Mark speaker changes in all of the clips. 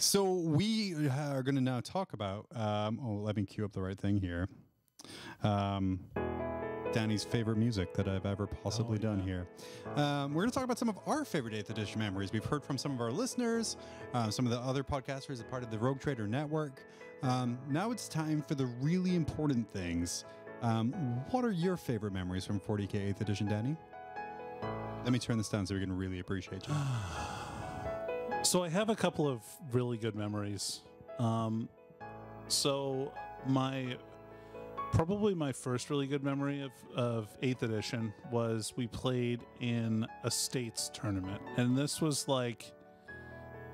Speaker 1: So we are going to now talk about, let me cue up the right thing here. Danny's favorite music that I've ever possibly done here. We're going to talk about some of our favorite 8th edition memories. We've heard from some of our listeners, some of the other podcasters, a part of the Rogue Trader Network. Now it's time for the really important things. What are your favorite memories from 40K 8th edition, Danny? Let me turn this down so we can really appreciate you.
Speaker 2: So I have a couple of really good memories. So probably my first really good memory of 8th edition was we played in a states tournament. And this was like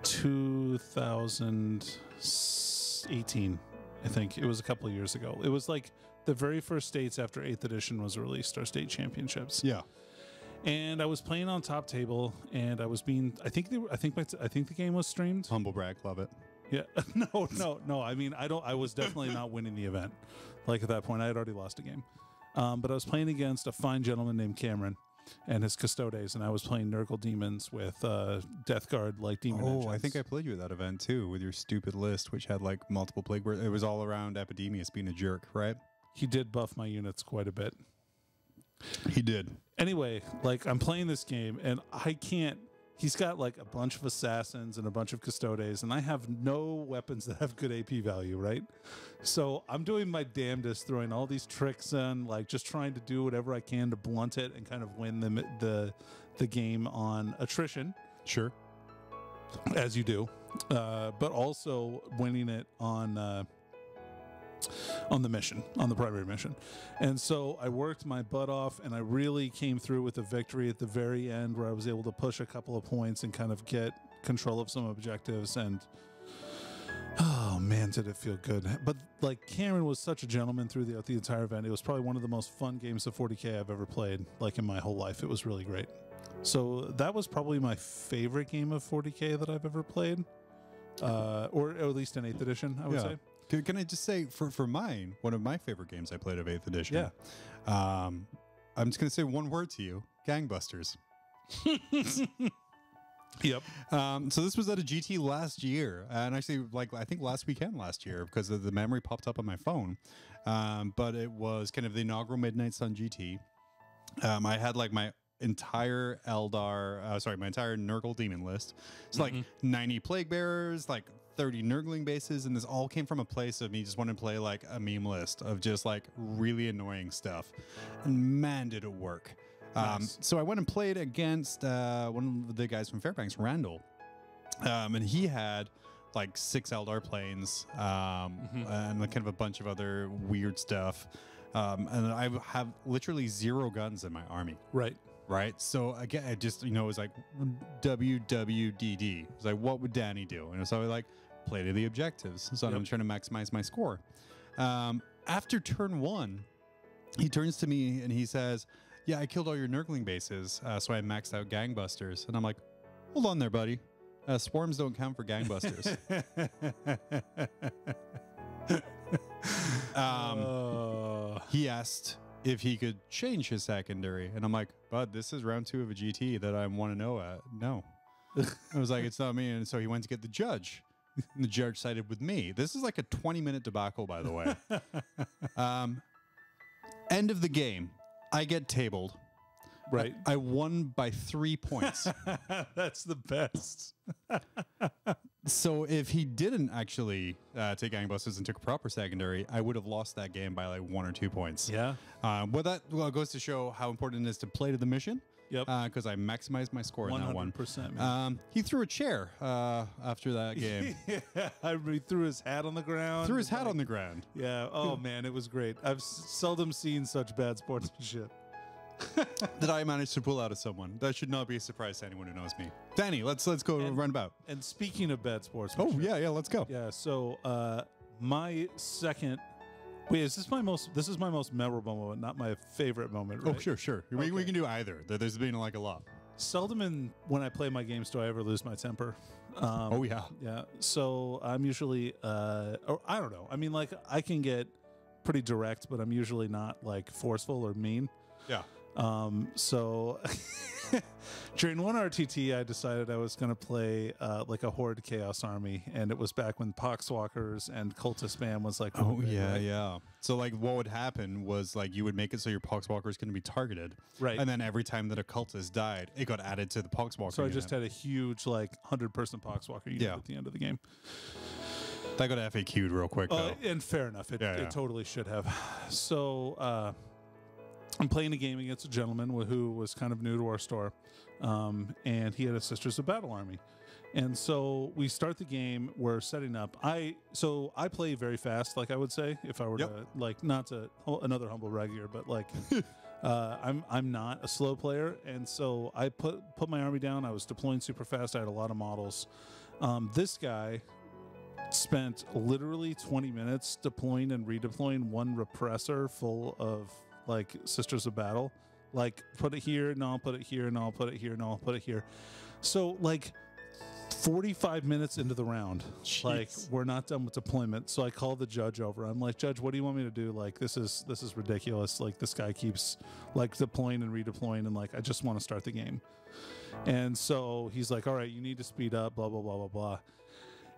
Speaker 2: 2018, I think. It was a couple of years ago. It was like the very first states after 8th edition was released, our state championships.
Speaker 1: Yeah.
Speaker 2: And I was playing on top table, and I was being. I think the game was streamed.
Speaker 1: Humble brag, love it.
Speaker 2: Yeah, no. I mean, I was definitely not winning the event. Like at that point, I had already lost a game. But I was playing against a fine gentleman named Cameron and his Custodes, and I was playing Nurgle Demons with Death Guard like demon.
Speaker 1: Oh, I think I played you at that event too with your stupid list, which had like multiple plague words. It was all around Epidemius being a jerk, right?
Speaker 2: He did buff my units quite a bit.
Speaker 1: He did.
Speaker 2: Anyway, like I'm playing this game and I can't. He's got like a bunch of assassins and a bunch of custodes, and I have no weapons that have good AP value, right? So I'm doing my damnedest, throwing all these tricks in, like just trying to do whatever I can to blunt it and kind of win the game on attrition.
Speaker 1: Sure.
Speaker 2: As you do. But also winning it on the mission, on the primary mission. And so I worked my butt off, and I really came through with a victory at the very end where I was able to push a couple of points and kind of get control of some objectives. And oh man, did it feel good. But like Cameron was such a gentleman throughout the entire event. It was probably one of the most fun games of 40K I've ever played, like in my whole life. It was really great. So that was probably my favorite game of 40K that I've ever played. Or at least in 8th edition, I would say.
Speaker 1: Can I just say, for mine, one of my favorite games I played of 8th edition.
Speaker 2: Yeah.
Speaker 1: I'm just going to say one word to you: Gangbusters.
Speaker 2: Yep.
Speaker 1: So this was at a GT last year, and actually, like I think last weekend last year, because the memory popped up on my phone. But it was kind of the inaugural Midnight Sun GT. I had like my entire my entire Nurgle demon list. It's like 90 plague bearers, like 30 Nurgling bases, and this all came from a place of me just wanting to play like a meme list of just like really annoying stuff. And man, did it work.
Speaker 2: Nice.
Speaker 1: So I went and played against one of the guys from Fairbanks, Randall. And he had like 6 Eldar planes and like kind of a bunch of other weird stuff. And I have literally 0 guns in my army. Right. So again, I just, it was like WWDD. It was like, what would Danny do? And so I like play to the objectives. So I'm trying to maximize my score. After turn 1, he turns to me and he says, yeah, I killed all your Nurgling bases. So I maxed out Gangbusters. And I'm like, hold on there, buddy. Swarms don't count for Gangbusters. He asked if he could change his secondary, and I'm like, bud, this is round 2 of a GT that I want to know at. No. I was like, it's not me. And so he went to get the judge, and the judge sided with me. This is like a 20-minute debacle, by the way. End of the game, I get tabled.
Speaker 2: Right.
Speaker 1: I won by 3 points.
Speaker 2: That's the best.
Speaker 1: So if he didn't actually take Gangbusters and took a proper secondary, I would have lost that game by like 1 or 2 points.
Speaker 2: Yeah.
Speaker 1: Well, that goes to show how important it is to play to the mission.
Speaker 2: Yep.
Speaker 1: Because I maximized my score in that one.
Speaker 2: 100%, man.
Speaker 1: He threw a chair after that game.
Speaker 2: Yeah, he threw his hat on the ground.
Speaker 1: Threw his hat on the ground.
Speaker 2: Yeah. Oh, man, it was great. I've seldom seen such bad sportsmanship.
Speaker 1: That I managed to pull out of someone. That should not be a surprise to anyone who knows me. Danny, let's go run about.
Speaker 2: And speaking of bad sportsmanship.
Speaker 1: Oh, yeah, let's go.
Speaker 2: Yeah, so my second... Wait, this is my most memorable moment, not my favorite moment, right?
Speaker 1: Oh, sure. Okay. We can do either. There's been like a lot.
Speaker 2: Seldom when I play my games do I ever lose my temper.
Speaker 1: Oh, yeah.
Speaker 2: Yeah, so I'm usually... or I don't know. I mean, like, I can get pretty direct, but I'm usually not, like, forceful or mean.
Speaker 1: Yeah.
Speaker 2: So during one RTT, I decided I was going to play like a Horde Chaos Army, and it was back when Poxwalkers and Cultist Spam was like,
Speaker 1: Oh
Speaker 2: big,
Speaker 1: yeah,
Speaker 2: right?
Speaker 1: yeah. So like, what would happen was like you would make it so your Poxwalker is going to be targeted,
Speaker 2: Right.
Speaker 1: And then every time that a cultist died, it got added to the Poxwalker.
Speaker 2: So I just had a huge like 100-person Poxwalker unit
Speaker 1: Yeah.
Speaker 2: at the end of the game.
Speaker 1: that got FAQ'd real quick though.
Speaker 2: And fair enough, it totally should have. So I'm playing a game against a gentleman who was kind of new to our store, and he had a Sisters of Battle army. And so we start the game, we're setting up. I play very fast, like I would say, if I were to, like, not to, another humble brag here, but like, I'm not a slow player. And so I put my army down. I was deploying super fast. I had a lot of models. This guy spent literally 20 minutes deploying and redeploying one repressor full of like Sisters of Battle. Like, put it here, no, I'll put it here, no, I'll put it here, no, I'll put it here. So like 45 minutes into the round, like, we're not done with deployment. So I call the judge over. I'm like, Judge, what do you want me to do? Like, this is ridiculous. Like, this guy keeps like deploying and redeploying, and like, I just want to start the game. And so he's like, all right, you need to speed up, blah, blah, blah, blah, blah.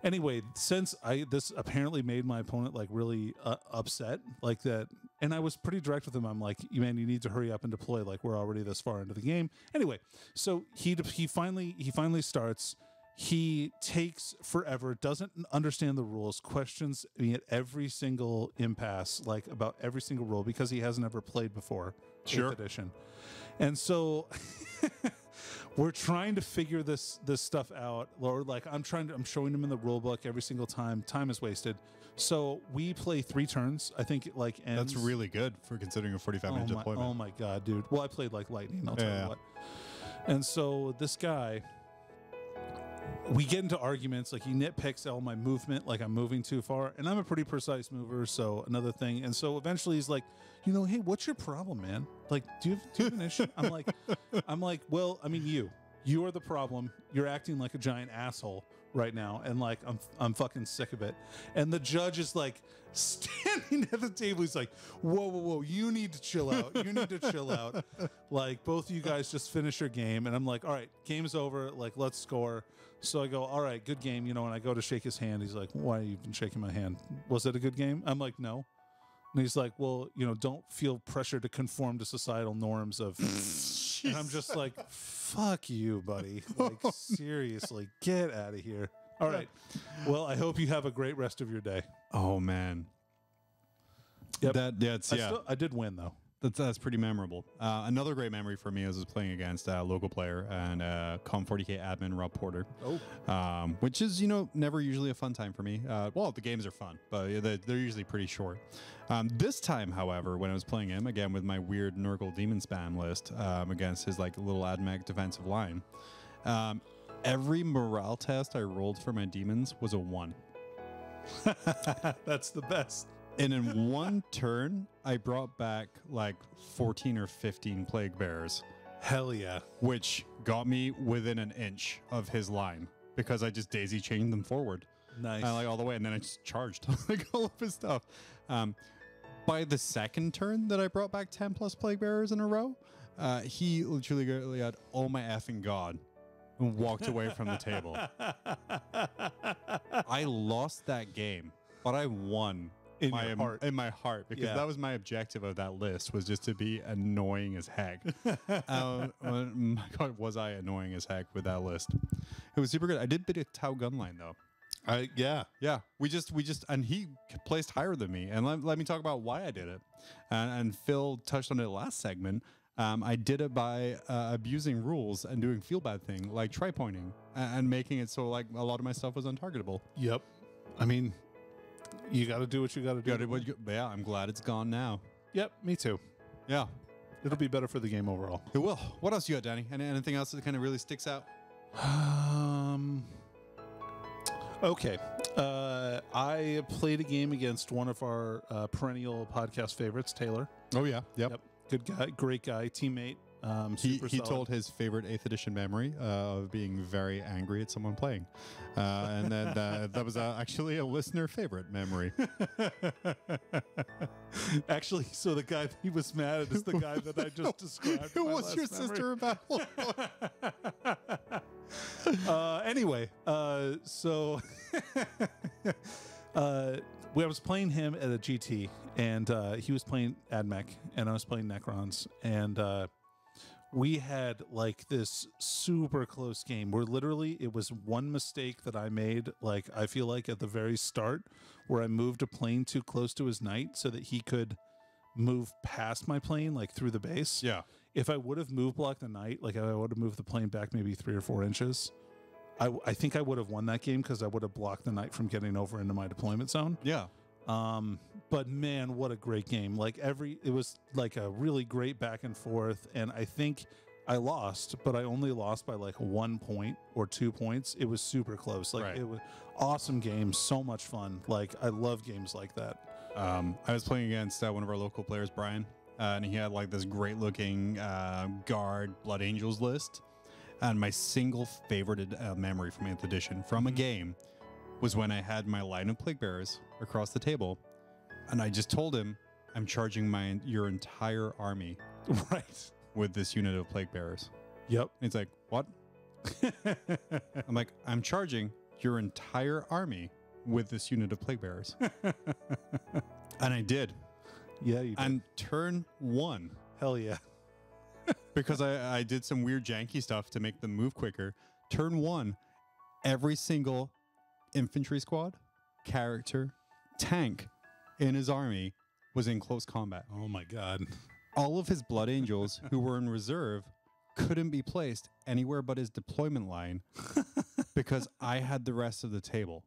Speaker 2: Anyway, since this apparently made my opponent like really upset, like that, and I was pretty direct with him. I'm like, man, you need to hurry up and deploy. Like, we're already this far into the game. Anyway, so he finally starts. He takes forever, doesn't understand the rules, questions me at every single impasse, like about every single rule, because he hasn't ever played before.
Speaker 1: Sure.
Speaker 2: 8th edition. And so we're trying to figure this stuff out. Or like, I'm showing him in the rule book every single time. Time is wasted. So we play 3 turns. I think it like ends.
Speaker 1: That's really good for considering a 45-minute deployment.
Speaker 2: Oh my God, dude. Well, I played like lightning, I'll tell you what. And so this guy, we get into arguments, like he nitpicks all my movement, like I'm moving too far, and I'm a pretty precise mover, so another thing. And so eventually he's like, you know, hey, what's your problem, man? Like, do you have an issue? I'm like, well, I mean, you are the problem. You're acting like a giant asshole right now, and like I'm fucking sick of it. And the judge is like standing at the table. He's like, whoa, you need to chill out. You need to chill out. Like, both of you guys just finish your game. And I'm like, all right, game's over. Like, let's score. So I go, all right, good game. You know, and I go to shake his hand. He's like, why have you been shaking my hand? Was it a good game? I'm like, no. And he's like, well, you know, don't feel pressure to conform to societal norms of. And I'm just like, fuck you, buddy. Like, seriously, get out of here. All right. Well, I hope you have a great rest of your day.
Speaker 1: Oh man.
Speaker 2: Yep. I did win though.
Speaker 1: That's pretty memorable. Another great memory for me was playing against a local player and Com40K admin Rob Porter. Which is, you know, never usually a fun time for me. Well, the games are fun, but they're usually pretty short. This time, however, when I was playing him again with my weird Nurgle demon spam list against his like little AdMech defensive line, every morale test I rolled for my demons was a 1.
Speaker 2: That's the best.
Speaker 1: And in one turn, I brought back like 14 or 15 plague bearers.
Speaker 2: Hell yeah.
Speaker 1: Which got me within an inch of his line because I just daisy chained them forward.
Speaker 2: Nice.
Speaker 1: Like all the way, and then I just charged like all of his stuff. By the second turn that I brought back 10 plus plague bearers in a row, he literally had, oh my effing God, and walked away from the table. I lost that game, but I won. In my heart, because that was my objective of that list, was just to be annoying as heck. My God, was I annoying as heck with that list? It was super good. I did bid a Tau gunline though.
Speaker 2: Yeah.
Speaker 1: We just, and he placed higher than me. And let me talk about why I did it. And Phil touched on it last segment. I did it by abusing rules and doing feel bad thing like tri-pointing and making it so like a lot of my stuff was untargetable.
Speaker 2: Yep. I mean, you got to do what you got to do.
Speaker 1: Yeah, I'm glad it's gone now.
Speaker 2: Yep, me too.
Speaker 1: Yeah.
Speaker 2: It'll be better for the game overall.
Speaker 1: It will. What else you got, Danny? Anything else that kind of really sticks out?
Speaker 2: Okay. I played a game against one of our perennial podcast favorites, Taylor.
Speaker 1: Oh, yeah. Yep.
Speaker 2: Good guy, great guy, teammate.
Speaker 1: He told his favorite 8th edition memory of being very angry at someone playing. And then that was actually a listener favorite memory.
Speaker 2: Actually, so the guy that he was mad at is the guy that I just described.
Speaker 1: Who was your sister about?
Speaker 2: Anyway, so I was playing him at a GT, and he was playing AdMech, and I was playing Necrons, and we had like this super close game where literally it was one mistake that I made, like I feel like at the very start, where I moved a plane too close to his knight so that he could move past my plane, like through the base.
Speaker 1: Yeah.
Speaker 2: If I would have move blocked the knight, like I would have moved the plane back maybe 3 or 4 inches, I think I would have won that game because I would have blocked the knight from getting over into my deployment zone.
Speaker 1: Yeah.
Speaker 2: But man, what a great game. Like it was like a really great back and forth. And I think I lost, but I only lost by like 1 point or 2 points. It was super close. Like It was awesome game. So much fun. Like I love games like that.
Speaker 1: I was playing against one of our local players, Brian, and he had like this great looking guard Blood Angels list. And my single favorite memory from 8th edition from a game was when I had my line of plague bearers across the table, and I just told him, I'm charging your entire army
Speaker 2: Right.
Speaker 1: with this unit of plague bearers.
Speaker 2: Yep.
Speaker 1: And he's like, what? I'm like, I'm charging your entire army with this unit of plague bearers. And I did.
Speaker 2: Yeah, you did.
Speaker 1: And turn 1.
Speaker 2: Hell yeah.
Speaker 1: Because I did some weird janky stuff to make them move quicker. Turn 1, every single infantry squad, character, tank in his army was in close combat.
Speaker 2: Oh my God.
Speaker 1: All of his Blood Angels who were in reserve couldn't be placed anywhere but his deployment line because I had the rest of the table.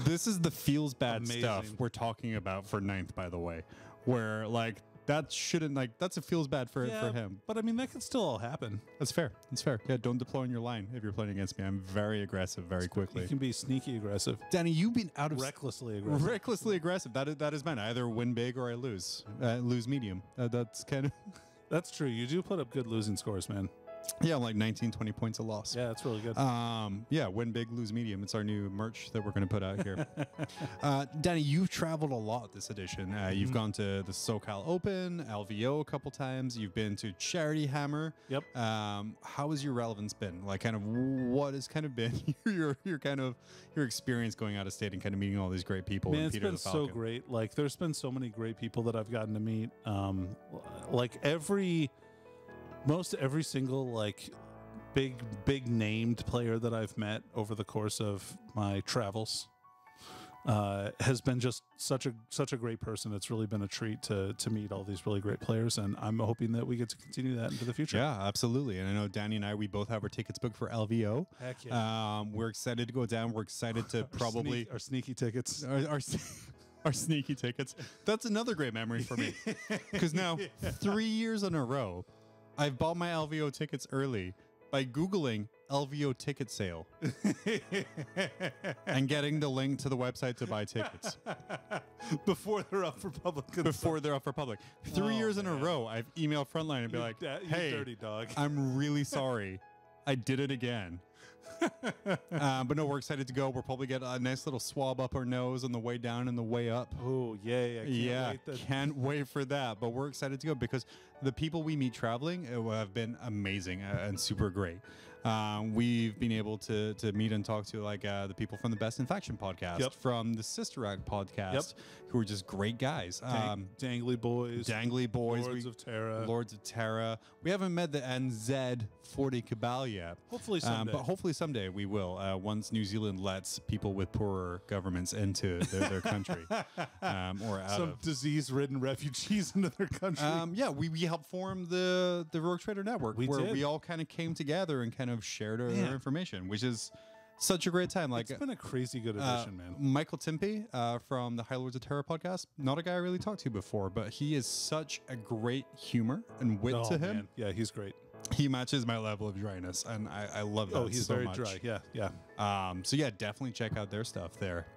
Speaker 1: This is the feels bad stuff we're talking about for 9th, by the way, where like that shouldn't, like, that's a feels bad for him.
Speaker 2: But I mean, that could still all happen.
Speaker 1: That's fair. That's fair. Yeah, don't deploy on your line if you're playing against me. I'm very aggressive very quickly.
Speaker 2: You can be sneaky aggressive.
Speaker 1: Danny, you've been out of...
Speaker 2: Recklessly aggressive.
Speaker 1: Recklessly aggressive. That is mine. I either win big or I lose. Lose medium. That's kind of...
Speaker 2: That's true. You do put up good losing scores, man.
Speaker 1: Yeah, like 19, 20 points a loss.
Speaker 2: Yeah, that's really good.
Speaker 1: Yeah, win big, lose medium. It's our new merch that we're going to put out here. Danny, you've traveled a lot this edition. You've gone to the SoCal Open, LVO a couple times. You've been to Charity Hammer.
Speaker 2: Yep.
Speaker 1: How has your relevance been? Like, kind of, what has kind of been your experience going out of state and kind of meeting all these great people?
Speaker 2: Man,
Speaker 1: and
Speaker 2: it's
Speaker 1: Peter
Speaker 2: been
Speaker 1: the Falcon?
Speaker 2: so great. Like, there's been so many great people that I've gotten to meet. Like most every single like big named player that I've met over the course of my travels has been just such a great person. It's really been a treat to meet all these really great players, and I'm hoping that we get to continue that into the future.
Speaker 1: Yeah, absolutely. And I know Danny and I, we both have our tickets booked for LVO.
Speaker 2: Heck yeah.
Speaker 1: We're excited to go down. We're excited to probably
Speaker 2: our sneaky tickets.
Speaker 1: Our sneaky tickets. That's another great memory for me, because now 3 years in a row, I've bought my LVO tickets early by Googling LVO ticket sale and getting the link to the website to buy tickets.
Speaker 2: Before they're up for public.
Speaker 1: Before they're up for public. 3 years in a row, I've emailed Frontline and be like, hey,
Speaker 2: dirty dog.
Speaker 1: I'm really sorry. I did it again. But no, we're excited to go. We'll probably get a nice little swab up our nose on the way down and the way up.
Speaker 2: Oh, yeah.
Speaker 1: Can't wait for that. But we're excited to go because the people we meet traveling have been amazing and super great. We've been able to meet and talk to like the people from the Best in Faction podcast, from the Sister Act podcast, who are just great guys.
Speaker 2: Dangly Boys. Lords of Terra.
Speaker 1: We haven't met the NZ40 Cabal yet.
Speaker 2: Hopefully someday.
Speaker 1: But hopefully someday we will, once New Zealand lets people with poorer governments into their country. Or out
Speaker 2: some
Speaker 1: of
Speaker 2: disease-ridden refugees into their country.
Speaker 1: We helped form the Rogue Trader Network, where we all kind of came together and kind of shared our information, which is such a great time. Like,
Speaker 2: it's been a crazy good edition, man.
Speaker 1: Michael Timpey from the High Lords of Terror podcast, not a guy I really talked to before, but he is such a great humor and wit to him.
Speaker 2: Man. Yeah, he's great.
Speaker 1: He matches my level of dryness, and I love that.
Speaker 2: He's
Speaker 1: so
Speaker 2: very
Speaker 1: much.
Speaker 2: dry. Yeah.
Speaker 1: So yeah, definitely check out their stuff there.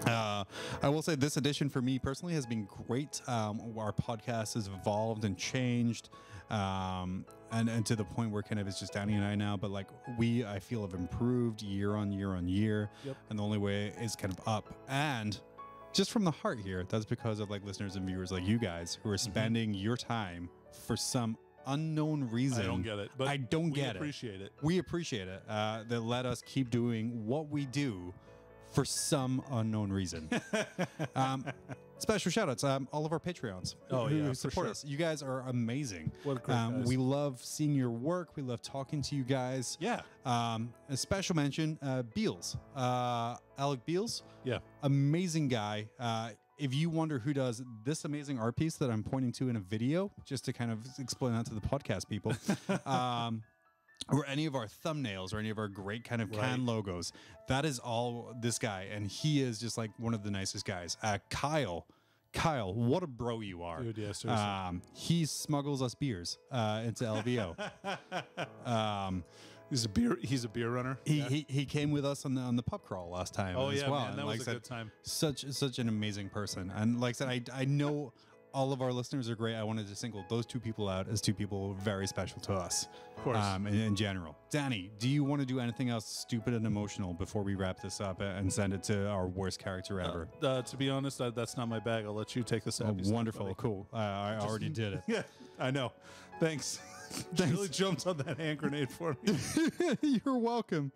Speaker 1: I will say this edition for me personally has been great. Our podcast has evolved and changed, and to the point where kind of it's just Danny and I now. But like I feel have improved year on year on year, and the only way is kind of up. And just from the heart here, that's because of like listeners and viewers like you guys who are spending your time for some unknown reason.
Speaker 2: I don't get it, but
Speaker 1: I don't get it.
Speaker 2: We appreciate it.
Speaker 1: We appreciate it. That let us keep doing what we do for some unknown reason. Special shout outs, all of our Patreons who support us. You guys are amazing.
Speaker 2: What great guys.
Speaker 1: We love seeing your work. We love talking to you guys.
Speaker 2: Yeah.
Speaker 1: A special mention, Beals. Alec Beals.
Speaker 2: Yeah.
Speaker 1: Amazing guy. If you wonder who does this amazing art piece that I'm pointing to in a video, just to kind of explain that to the podcast people, or any of our thumbnails or any of our great kind of can logos, that is all this guy. And he is just like one of the nicest guys. Kyle, what a bro you are.
Speaker 2: Dude, yeah, seriously.
Speaker 1: He smuggles us beers into LVO.
Speaker 2: He's a beer runner.
Speaker 1: He came with us on the pub crawl last time.
Speaker 2: Oh
Speaker 1: as
Speaker 2: yeah,
Speaker 1: well.
Speaker 2: man,
Speaker 1: and
Speaker 2: that
Speaker 1: like
Speaker 2: was a good time.
Speaker 1: Such an amazing person. And like I said, I know all of our listeners are great. I wanted to single those two people out as two people very special to us.
Speaker 2: Of course.
Speaker 1: In general. Danny, do you want to do anything else stupid and emotional before we wrap this up and send it to our worst character ever?
Speaker 2: To be honest, that's not my bag. I'll let you take the sappy stuff,
Speaker 1: wonderful.
Speaker 2: buddy.
Speaker 1: Cool. I already did it.
Speaker 2: Yeah, I know. Thanks.
Speaker 1: Thanks.
Speaker 2: Really jumped on that hand grenade for me.
Speaker 1: You're welcome.